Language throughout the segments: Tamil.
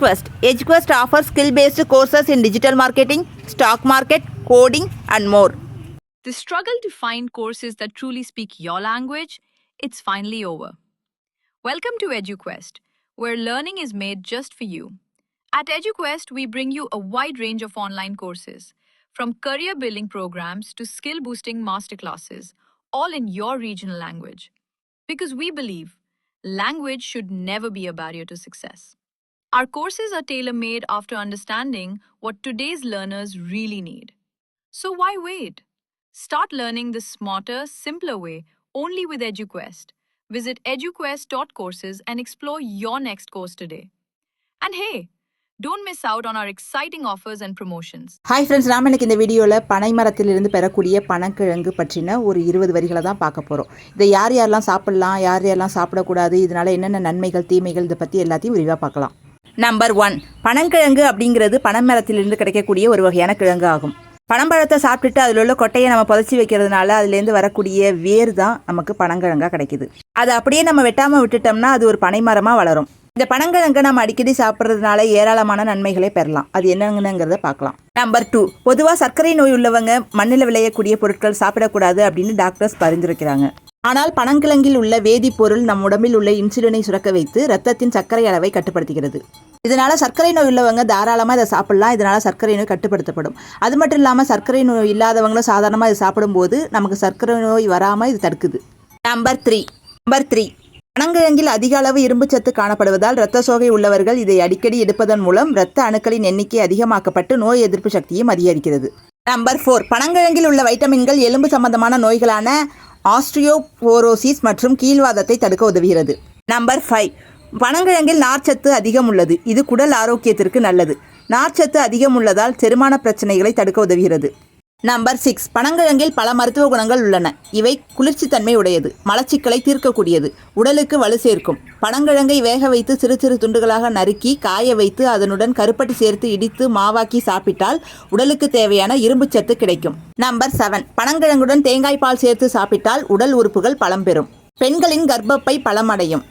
EduQuest. EduQuest offers skill-based courses in digital marketing, stock market, coding, and more. The struggle to find courses that truly speak your language, it's finally over. Welcome to EduQuest, where learning is made just for you. At EduQuest, we bring you a wide range of online courses, from career building programs to skill boosting masterclasses, all in your regional language. Because we believe language should never be a barrier to success. Our courses are tailor-made after understanding what today's learners really need. So why wait? Start learning the smarter, simpler way only with EduQuest. Visit eduquest.courses and explore your next course today. And hey, don't miss out on our exciting offers and promotions. Hi friends, நாம் இன்னைக்கு இந்த வீடியோவில் பனை மரத்திலிருந்து பெறக்கூடிய பனங்கிழங்கு பற்றின ஒரு 20 வரிகளை தான் பார்க்க போகிறோம். இதை யார் யாரெல்லாம் சாப்பிடலாம், யார் யாரெல்லாம் சாப்பிடக்கூடாது, இதனால் என்னென்ன நன்மைகள் தீமைகள், இதை பற்றி எல்லாத்தையும் விரிவாக பார்க்கலாம். நம்பர் 1, பனங்கிழங்கு அப்படிங்கிறது பனைமரத்திலிருந்து கிடைக்கக்கூடிய ஒரு வகையான கிழங்கு ஆகும். பனம்பழத்தை சாப்பிட்டுட்டு அதில் உள்ள கொட்டையை நம்ம புதைச்சி வைக்கிறதுனால அதுலேருந்து வரக்கூடிய வேர் தான் நமக்கு பனங்கிழங்காக கிடைக்குது. அதை அப்படியே நம்ம வெட்டாமல் விட்டுட்டோம்னா அது ஒரு பனை மரமாக வளரும். இந்த பனங்கிழங்கை நம்ம அடிக்கடி சாப்பிட்றதுனால ஏராளமான நன்மைகளை பெறலாம். அது என்னங்கிறத பார்க்கலாம். நம்பர் 2, பொதுவாக சர்க்கரை நோய் உள்ளவங்க மண்ணில் விளையக்கூடிய பொருட்கள் சாப்பிடக்கூடாது அப்படின்னு டாக்டர்ஸ் பரிந்துரைக்கிறாங்க. ஆனால் பனங்கிழங்கில் உள்ள வேதிப்பொருள் நம் உடம்பில் உள்ள இன்சுலினை சுரக்க வைத்து இரத்தத்தின் சர்க்கரை அளவை கட்டுப்படுத்துகிறது. இதனால சர்க்கரை நோய் உள்ளவங்க தாராளமாக இதை சாப்பிடலாம். இதனால சர்க்கரை நோய் கட்டுப்படுத்தப்படும். அது மட்டும் இல்லாமல் சர்க்கரை நோய் இல்லாதவங்களும் சாதாரணமாக இதை சாப்பிடும்போது நமக்கு சர்க்கரை நோய் வராமல் இது தடுக்குது. நம்பர் 3, பனங்கிழங்கில் அதிக அளவு இரும்புச்சத்து காணப்படுவதால் இரத்த சோகை உள்ளவர்கள் இதை அடிக்கடி எடுப்பதன் மூலம் இரத்த அணுக்களின் எண்ணிக்கை அதிகமாக்கப்பட்டு நோய் எதிர்ப்பு சக்தியும் அதிகரிக்கிறது. நம்பர் 4, பனங்கிழங்கில் உள்ள வைட்டமின்கள் எலும்பு சம்பந்தமான நோய்களான ஆஸ்ட்ரியோபோரோசிஸ் மற்றும் கீழ்வாதத்தை தடுக்க உதவுகிறது. நம்பர் 5, பனங்கிழங்கில் நார்ச்சத்து அதிகம் உள்ளது. இது குடல் ஆரோக்கியத்திற்கு நல்லது. நார்ச்சத்து அதிகம் உள்ளதால் செரிமான பிரச்சனைகளை தடுக்க உதவுகிறது. நம்பர் 6, பனங்கிழங்கில் பல மருத்துவ குணங்கள் உள்ளன. இவை குளிர்ச்சித்தன்மை உடையது, மலச்சிக்கலை தீர்க்கக்கூடியது, உடலுக்கு வலு சேர்க்கும். பனங்கிழங்கை வேக வைத்து சிறு சிறு துண்டுகளாக நறுக்கி காய வைத்து அதனுடன் கருப்பட்டி சேர்த்து இடித்து மாவாக்கி சாப்பிட்டால் உடலுக்கு தேவையான இரும்புச்சத்து கிடைக்கும். நம்பர் 7, பனங்கிழங்குடன் தேங்காய் பால் சேர்த்து சாப்பிட்டால் உடல் உறுப்புகள் பலம் பெறும். பெண்களின் கர்ப்பப்பை பலமடையும்.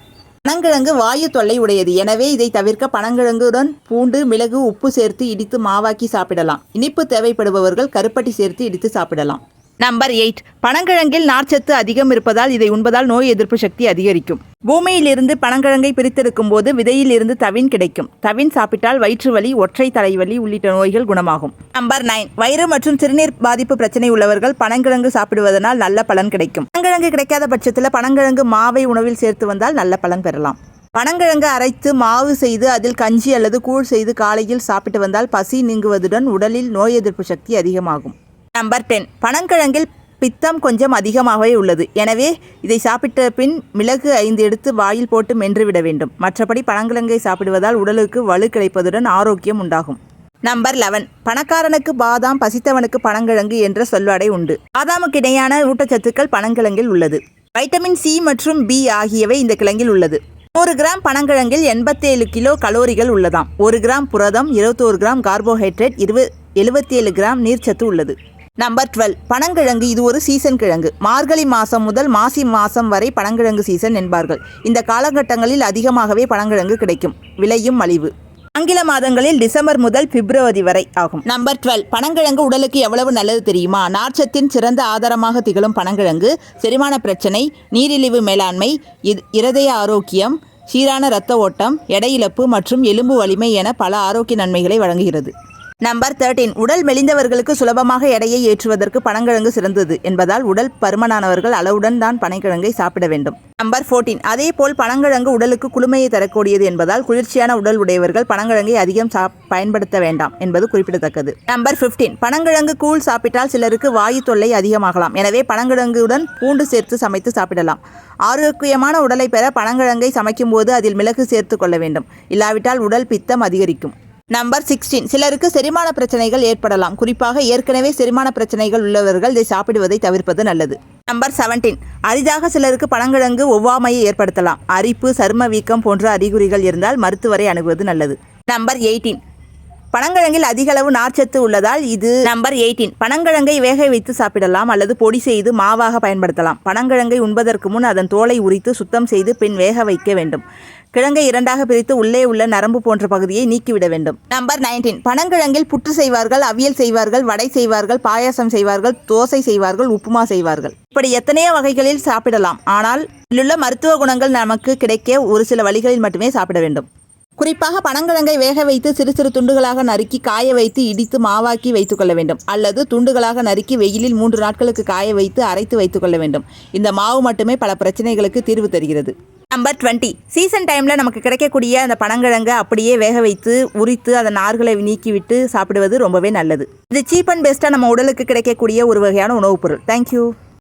பனங்கிழங்கு வாயு தொல்லை உடையது. எனவே இதை தவிர்க்க பனங்கிழங்குடன் பூண்டு, மிளகு, உப்பு சேர்த்து இடித்து மாவாக்கி சாப்பிடலாம். இனிப்பு தேவைப்படுபவர்கள் கருப்பட்டி சேர்த்து இடித்து சாப்பிடலாம். நம்பர் 8, பனங்கிழங்கில் நார்ச்சத்து அதிகம் இருப்பதால் இதை உண்பதால் நோய் எதிர்ப்பு சக்தி அதிகரிக்கும். பூமியிலிருந்து பனங்கிழங்கை பிரித்தெடுக்கும் போது விதையில் இருந்து தவின் கிடைக்கும். தவின் சாப்பிட்டால் வயிற்று வலி, ஒற்றை தலைவலி உள்ளிட்ட நோய்கள் குணமாகும். நம்பர் 9, வயிறு மற்றும் சிறுநீர் பாதிப்பு பிரச்சனை உள்ளவர்கள் பனங்கிழங்கு சாப்பிடுவதனால் நல்ல பலன் கிடைக்கும். பனங்கிழங்கு கிடைக்காத பட்சத்தில் பனங்கிழங்கு மாவை உணவில் சேர்த்து வந்தால் நல்ல பலன் பெறலாம். பனங்கிழங்கு அரைத்து மாவு செய்து அதில் கஞ்சி அல்லது கூழ் செய்து காலையில் சாப்பிட்டு வந்தால் பசி நீங்குவதுடன் உடலில் நோய் எதிர்ப்பு சக்தி அதிகமாகும். நம்பர் 10, பனங்கிழங்கில் பித்தம் கொஞ்சம் அதிகமாகவே உள்ளது. எனவே இதை சாப்பிட்ட பின் மிளகு 5 எடுத்து வாயில் போட்டு மென்றுவிட வேண்டும். மற்றபடி பனங்கிழங்கை சாப்பிடுவதால் உடலுக்கு வலு கிடைப்பதுடன் ஆரோக்கியம் உண்டாகும். நம்பர் 11, பணக்காரனுக்கு பாதாம், பசித்தவனுக்கு பனங்கிழங்கு என்ற சொல்லாடை உண்டு. பாதாமுக்கு இணையான ஊட்டச்சத்துக்கள் பனங்கிழங்கில் உள்ளது. வைட்டமின் சி மற்றும் பி ஆகியவை இந்த கிழங்கில் உள்ளது. 100 கிராம் பனங்கிழங்கில் 87 கிலோ கலோரிகள் உள்ளதாம். 1 கிராம் புரதம், 21 கிராம் கார்போஹைட்ரேட், 77 கிராம் நீர்ச்சத்து உள்ளது. நம்பர் 12, பனங்கிழங்கு இது ஒரு சீசன் கிழங்கு. மார்கழி மாதம் முதல் மாசி மாதம் வரை பனங்கிழங்கு சீசன் என்பார்கள். இந்த காலகட்டங்களில் அதிகமாகவே பனங்கிழங்கு கிடைக்கும். விலையும் மலிவு. ஆங்கில மாதங்களில் டிசம்பர் முதல் பிப்ரவரி வரை ஆகும். நம்பர் 12, பனங்கிழங்கு உடலுக்கு எவ்வளவு நல்லது தெரியுமா? நார்ச்சத்தின் சிறந்த ஆதாரமாக திகழும் பனங்கிழங்கு செரிமான பிரச்சனை, நீரிழிவு மேலாண்மை, இருதய ஆரோக்கியம், சீரான இரத்த ஓட்டம், எடை இழப்பு மற்றும் எலும்பு வலிமை என பல ஆரோக்கிய நன்மைகளை வழங்குகிறது. நம்பர் 13, உடல் மெலிந்தவர்களுக்கு சுலபமாக எடையை ஏற்றுவதற்கு பனங்கிழங்கு சிறந்தது என்பதால் உடல் பருமனானவர்கள் அளவுடன் தான் பனங்கிழங்கை சாப்பிட வேண்டும். நம்பர் 14, அதேபோல் பனங்கிழங்கு உடலுக்கு குளுமையை தரக்கூடியது என்பதால் குளிர்ச்சியான உடல் உடையவர்கள் பனங்கிழங்கை அதிகம் பயன்படுத்த வேண்டாம் என்பது குறிப்பிடத்தக்கது. நம்பர் 15, பனங்கிழங்கு கூழ் சாப்பிட்டால் சிலருக்கு வாயு தொல்லை அதிகமாகலாம். எனவே பனங்கிழங்குடன் பூண்டு சேர்த்து சமைத்து சாப்பிடலாம். ஆரோக்கியமான உடலை பெற பனங்கிழங்கை சமைக்கும் போது அதில் மிளகு சேர்த்து கொள்ள வேண்டும். இல்லாவிட்டால் உடல் பித்தம் அதிகரிக்கும். நம்பர் 16, சிலருக்கு செரிமான பிரச்சனைகள் ஏற்படலாம். குறிப்பாக ஏற்கனவே செரிமான பிரச்சனைகள் உள்ளவர்கள் இதை சாப்பிடுவதை தவிர்ப்பது நல்லது. நம்பர் 17, அரிதாக சிலருக்கு பனங்கிழங்கு ஒவ்வாமையை ஏற்படுத்தலாம். அரிப்பு, சரும வீக்கம் போன்ற அறிகுறிகள் இருந்தால் மருத்துவரை அணுகுவது நல்லது. நம்பர் 18, பனங்கிழங்கில் அதிக அளவு நார்ச்சத்து உள்ளதால் இது. நம்பர் 18, பனங்கிழங்கை வேக வைத்து சாப்பிடலாம் அல்லது பொடி செய்து மாவாக பயன்படுத்தலாம். பனங்கிழங்கை உண்பதற்கு முன் அதன் தோலை உரித்து சுத்தம் செய்து பின் வேக வைக்க வேண்டும். கிழங்கை இரண்டாக பிரித்து உள்ளே உள்ள நரம்பு போன்ற பகுதியை நீக்கிவிட வேண்டும். நம்பர் 19. பனங்கிழங்கில் புட்டு செய்வார்கள், அவியல் செய்வார்கள், வடை செய்வார்கள், பாயாசம் செய்வார்கள், தோசை செய்வார்கள், உப்புமா செய்வார்கள். இப்படி எத்தனையோ வகைகளில் சாப்பிடலாம். ஆனால் இதிலுள்ள மருத்துவ குணங்கள் நமக்கு கிடைக்க ஒரு சில வழிகளில் மட்டுமே சாப்பிட வேண்டும். குறிப்பாக பனங்கிழங்கை வேக வைத்து சிறு சிறு துண்டுகளாக நறுக்கி காய வைத்து இடித்து மாவாக்கி வைத்துக்கொள்ள வேண்டும். அல்லது துண்டுகளாக நறுக்கி வெயிலில் 3 நாட்களுக்கு காய வைத்து அரைத்து வைத்துக்கொள்ள வேண்டும். இந்த மாவு மட்டுமே பல பிரச்சனைகளுக்கு தீர்வு தருகிறது. நம்பர் 20. சீசன் டைமில் நமக்கு கிடைக்கக்கூடிய அந்த பனங்கிழங்கை அப்படியே வேக வைத்து உரித்து அதன் நார்களை நீக்கிவிட்டு சாப்பிடுவது ரொம்பவே நல்லது. இது சீப் அண்ட் பெஸ்ட்டாக நம்ம உடலுக்கு கிடைக்கக்கூடிய ஒரு வகையான உணவுப் பொருள். தேங்க்யூ.